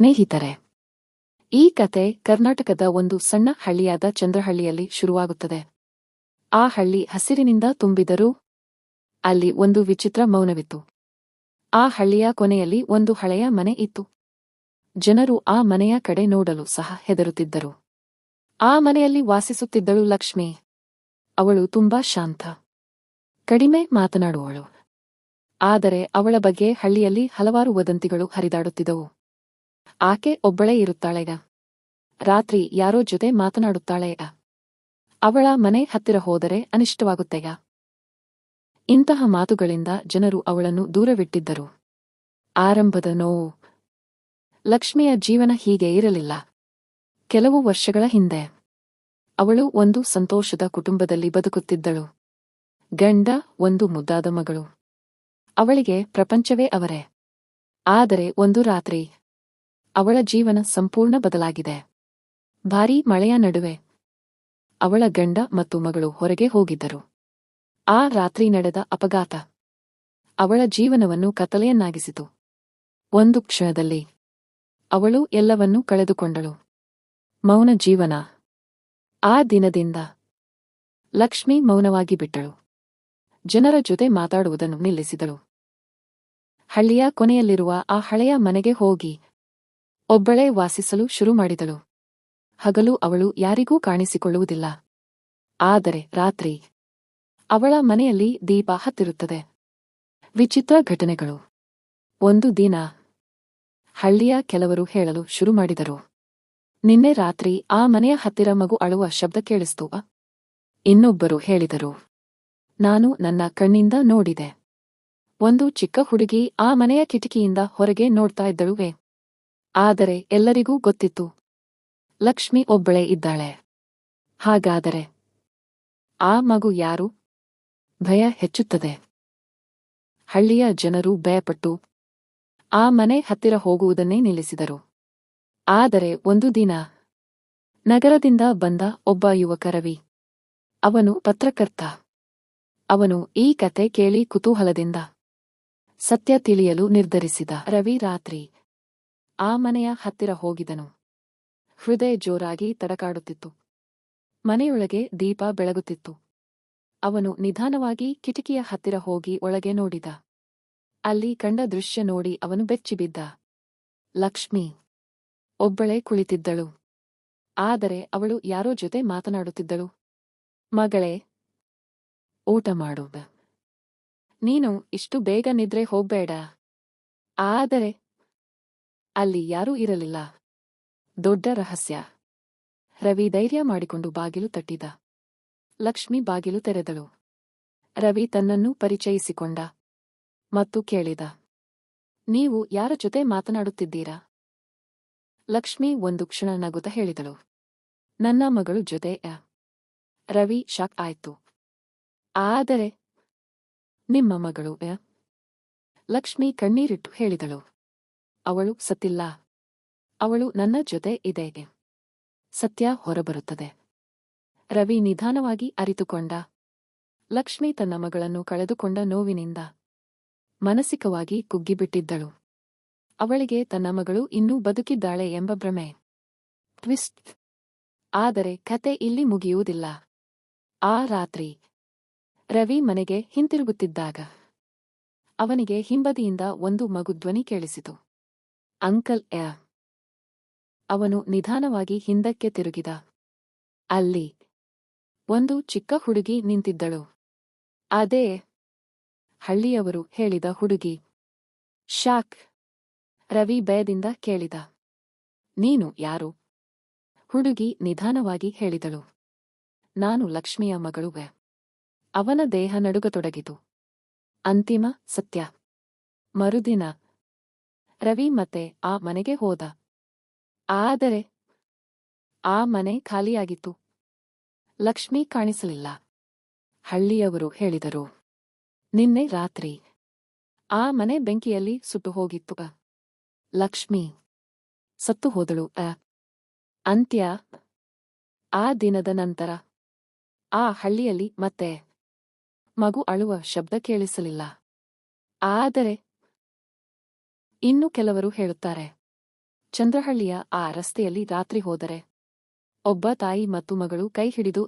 ಸ್ನೇಹಿತರೆ, ಈ ಕತೆ ಕರ್ನಾಟಕದ ಒಂದು ಸಣ್ಣ ಹಳ್ಳಿಯಾದ ಚಂದ್ರಹಳ್ಳಿಯಲ್ಲಿ ಶುರುವಾಗುತ್ತದೆ. ಆ ಹಳ್ಳಿ ಹಸಿರಿನಿಂದ ತುಂಬಿದರೂ ಅಲ್ಲಿ ಒಂದು ವಿಚಿತ್ರ ಮೌನವಿತ್ತು. ಆ ಹಳ್ಳಿಯ ಕೊನೆಯಲ್ಲಿ ಒಂದು ಹಳೆಯ ಮನೆ ಇತ್ತು. ಜನರು ಆ ಮನೆಯ ಕಡೆ ನೋಡಲು ಸಹ ಹೆದರುತ್ತಿದ್ದರು. ಆ ಮನೆಯಲ್ಲಿ ವಾಸಿಸುತ್ತಿದ್ದಳು ಲಕ್ಷ್ಮಿ. ಅವಳು ತುಂಬಾ ಶಾಂತ, ಕಡಿಮೆ ಮಾತನಾಡುವಳು. ಆದರೆ ಅವಳ ಬಗ್ಗೆ ಹಳ್ಳಿಯಲ್ಲಿ ಹಲವಾರು ವದಂತಿಗಳು ಹರಿದಾಡುತ್ತಿದ್ದವು. ಆಕೆ ಒಬ್ಬಳೇ ಇರುತ್ತಾಳೆಗ. ರಾತ್ರಿ ಯಾರೋ ಜೊತೆ ಮಾತನಾಡುತ್ತಾಳೆಗ. ಅವಳ ಮನೆ ಹತ್ತಿರ ಹೋದರೆ ಅನಿಷ್ಟವಾಗುತ್ತೆಗ. ಇಂತಹ ಮಾತುಗಳಿಂದ ಜನರು ಅವಳನ್ನು ದೂರವಿಟ್ಟಿದ್ದರು. ಆರಂಭದ ನೋವು. ಲಕ್ಷ್ಮಿಯ ಜೀವನ ಹೀಗೆ ಇರಲಿಲ್ಲ. ಕೆಲವು ವರ್ಷಗಳ ಹಿಂದೆ ಅವಳು ಒಂದು ಸಂತೋಷದ ಕುಟುಂಬದಲ್ಲಿ ಬದುಕುತ್ತಿದ್ದಳು. ಗಂಡ, ಒಂದು ಮುದ್ದಾದ ಮಗಳು. ಅವಳಿಗೆ ಪ್ರಪಂಚವೇ ಅವರೇ. ಆದರೆ ಒಂದು ರಾತ್ರಿ ಅವಳ ಜೀವನ ಸಂಪೂರ್ಣ ಬದಲಾಗಿದೆ. ಭಾರೀ ಮಳೆಯ ನಡುವೆ ಅವಳ ಗಂಡ ಮತ್ತು ಮಗಳು ಹೊರಗೆ ಹೋಗಿದ್ದರು. ಆ ರಾತ್ರಿ ನಡೆದ ಅಪಘಾತ ಅವಳ ಜೀವನವನ್ನು ಕತ್ತಲೆಯನ್ನಾಗಿಸಿತು. ಒಂದು ಕ್ಷಣದಲ್ಲಿ ಅವಳು ಎಲ್ಲವನ್ನೂ ಕಳೆದುಕೊಂಡಳು. ಮೌನ ಜೀವನ. ಆ ದಿನದಿಂದ ಲಕ್ಷ್ಮಿ ಮೌನವಾಗಿ ಬಿಟ್ಟಳು. ಜನರ ಜೊತೆ ಮಾತಾಡುವುದನ್ನು ನಿಲ್ಲಿಸಿದಳು. ಹಳ್ಳಿಯ ಕೊನೆಯಲ್ಲಿರುವ ಆ ಹಳೆಯ ಮನೆಗೆ ಹೋಗಿ ಒಬ್ಬಳೇ ವಾಸಿಸಲು ಶುರು ಮಾಡಿದಳು. ಹಗಲು ಅವಳು ಯಾರಿಗೂ ಕಾಣಿಸಿಕೊಳ್ಳುವುದಿಲ್ಲ. ಆದರೆ ರಾತ್ರಿ ಅವಳ ಮನೆಯಲ್ಲಿ ದೀಪ ಹತ್ತಿರುತ್ತದೆ. ವಿಚಿತ್ರ ಘಟನೆಗಳು. ಒಂದು ದಿನ ಹಳ್ಳಿಯ ಕೆಲವರು ಹೇಳಲು ಶುರು ಮಾಡಿದರು, ನಿನ್ನೆ ರಾತ್ರಿ ಆ ಮನೆಯ ಹತ್ತಿರ ಮಗು ಅಳುವ ಶಬ್ದ ಕೇಳಿಸ್ತು. ಇನ್ನೊಬ್ಬರು ಹೇಳಿದರು, ನಾನು ನನ್ನ ಕಣ್ಣಿಂದ ನೋಡಿದೆ. ಒಂದು ಚಿಕ್ಕ ಹುಡುಗಿ ಆ ಮನೆಯ ಕಿಟಕಿಯಿಂದ ಹೊರಗೆ ನೋಡ್ತಾ ಇದ್ದಳುವೆ. ಆದರೆ ಎಲ್ಲರಿಗೂ ಗೊತ್ತಿತ್ತು, ಲಕ್ಷ್ಮಿ ಒಬ್ಬಳೇ ಇದ್ದಾಳೆ. ಹಾಗಾದರೆ ಆ ಮಗು ಯಾರು? ಭಯ ಹೆಚ್ಚುತ್ತದೆ. ಹಳ್ಳಿಯ ಜನರು ಭಯಪಟ್ಟು ಆ ಮನೆ ಹತ್ತಿರ ಹೋಗುವುದನ್ನೇ ನಿಲ್ಲಿಸಿದರು. ಆದರೆ ಒಂದು ದಿನ ನಗರದಿಂದ ಬಂದ ಒಬ್ಬ ಯುವಕ ರವಿ. ಅವನು ಪತ್ರಕರ್ತ. ಅವನು ಈ ಕತೆ ಕೇಳಿ ಕುತೂಹಲದಿಂದ ಸತ್ಯ ತಿಳಿಯಲು ನಿರ್ಧರಿಸಿದ. ರವಿ ರಾತ್ರಿ ಆ ಮನೆಯ ಹತ್ತಿರ ಹೋಗಿದನು. ಹೃದಯ ಜೋರಾಗಿ ತಡಕಾಡುತ್ತಿತ್ತು. ಮನೆಯೊಳಗೆ ದೀಪ ಬೆಳಗುತ್ತಿತ್ತು. ಅವನು ನಿಧಾನವಾಗಿ ಕಿಟಕಿಯ ಹತ್ತಿರ ಹೋಗಿ ಒಳಗೆ ನೋಡಿದ. ಅಲ್ಲಿ ಕಂಡ ದೃಶ್ಯ ನೋಡಿ ಅವನು ಬೆಚ್ಚಿಬಿದ್ದ. ಲಕ್ಷ್ಮಿ ಒಬ್ಬಳೇ ಕುಳಿತಿದ್ದಳು. ಆದರೆ ಅವಳು ಯಾರೋ ಜೊತೆ ಮಾತನಾಡುತ್ತಿದ್ದಳು. ಮಗಳೇ, ಊಟ ಮಾಡು. ನೀನು ಇಷ್ಟು ಬೇಗ ನಿದ್ರೆ ಹೋಗ್ಬೇಡ. ಆದರೆ ಅಲ್ಲಿ ಯಾರೂ ಇರಲಿಲ್ಲ. ದೊಡ್ಡ ರಹಸ್ಯ. ರವಿ ಧೈರ್ಯ ಮಾಡಿಕೊಂಡು ಬಾಗಿಲು ತಟ್ಟಿದ. ಲಕ್ಷ್ಮಿ ಬಾಗಿಲು ತೆರೆದಳು. ರವಿ ತನ್ನನ್ನು ಪರಿಚಯಿಸಿಕೊಂಡ ಮತ್ತು ಕೇಳಿದ, ನೀವು ಯಾರ ಜೊತೆ ಮಾತನಾಡುತ್ತಿದ್ದೀರಾ? ಲಕ್ಷ್ಮಿ ಒಂದು ಕ್ಷಣ ನಗುತ್ತಾ ಹೇಳಿದಳು, ನನ್ನ ಮಗಳು ಜೊತೆ. ರವಿ ಶಾಕ್ ಆಯ್ತು. ಆದರೆ ನಿಮ್ಮ ಮಗಳು? ಲಕ್ಷ್ಮಿ ಕಣ್ಣೀರಿಟ್ಟು ಹೇಳಿದಳು, ಅವಳು ಸತ್ತಿಲ್ಲ. ಅವಳು ನನ್ನ ಜೊತೆ ಇದೆ. ಸತ್ಯ ಹೊರಬರುತ್ತದೆ. ರವಿ ನಿಧಾನವಾಗಿ ಅರಿತುಕೊಂಡ. ಲಕ್ಷ್ಮಿ ತನ್ನ ಮಗಳನ್ನು ಕಳೆದುಕೊಂಡ ನೋವಿನಿಂದ ಮಾನಸಿಕವಾಗಿ ಕುಗ್ಗಿಬಿಟ್ಟಿದ್ದಳು. ಅವಳಿಗೆ ತನ್ನ ಮಗಳು ಇನ್ನೂ ಬದುಕಿದ್ದಾಳೆ ಎಂಬ ಭ್ರಮೆ. ಟ್ವಿಸ್ಟ್. ಆದರೆ ಕತೆ ಇಲ್ಲಿ ಮುಗಿಯುವುದಿಲ್ಲ. ಆ ರಾತ್ರಿ ರವಿ ಮನೆಗೆ ಹಿಂತಿರುಗುತ್ತಿದ್ದಾಗ ಅವನಿಗೆ ಹಿಂಬದಿಯಿಂದ ಒಂದು ಮಗು ಧ್ವನಿ ಕೇಳಿಸಿತು, ಅಂಕಲ್. ಅವನು ನಿಧಾನವಾಗಿ ಹಿಂದಕ್ಕೆ ತಿರುಗಿದ. ಅಲ್ಲಿ ಒಂದು ಚಿಕ್ಕ ಹುಡುಗಿ ನಿಂತಿದ್ದಳು. ಅದೇ ಹಳ್ಳಿಯವರು ಹೇಳಿದ ಹುಡುಗಿ. ಶಾಕ್. ರವಿ ಭಯದಿಂದ ಕೇಳಿದ, ನೀನು ಯಾರು? ಹುಡುಗಿ ನಿಧಾನವಾಗಿ ಹೇಳಿದಳು, ನಾನು ಲಕ್ಷ್ಮಿಯ ಮಗಳು. ಅವನ ದೇಹ ನಡುಗತೊಡಗಿತು. ಅಂತಿಮ ಸತ್ಯ. ಮರುದಿನ ರವಿ ಮತ್ತೆ ಆ ಮನೆಗೆ ಹೋದ. ಆದರೆ ಆ ಮನೆ ಖಾಲಿಯಾಗಿತ್ತು. ಲಕ್ಷ್ಮಿ ಕಾಣಿಸಲಿಲ್ಲ. ಹಳ್ಳಿಯವರು ಹೇಳಿದರು, ನಿನ್ನೆ ರಾತ್ರಿ ಆ ಮನೆ ಬೆಂಕಿಯಲ್ಲಿ ಸುಟ್ಟು ಹೋಗಿತ್ತು. ಲಕ್ಷ್ಮಿ ಸತ್ತು ಹೋದಳು. ಅಂತ್ಯ. ಆ ದಿನದ ನಂತರ ಆ ಹಳ್ಳಿಯಲ್ಲಿ ಮತ್ತೆ ಮಗು ಅಳುವ ಶಬ್ದ ಕೇಳಿಸಲಿಲ್ಲ. ಆದರೆ ಇನ್ನು ಕೆಲವರು ಹೇಳುತ್ತಾರೆ, ಚಂದ್ರಹಳ್ಳಿಯ ಆ ರಸ್ತೆಯಲ್ಲಿ ರಾತ್ರಿ ಹೋದರೆ ಒಬ್ಬ ತಾಯಿ ಮತ್ತು ಮಗಳು ಕೈ ಹಿಡಿದು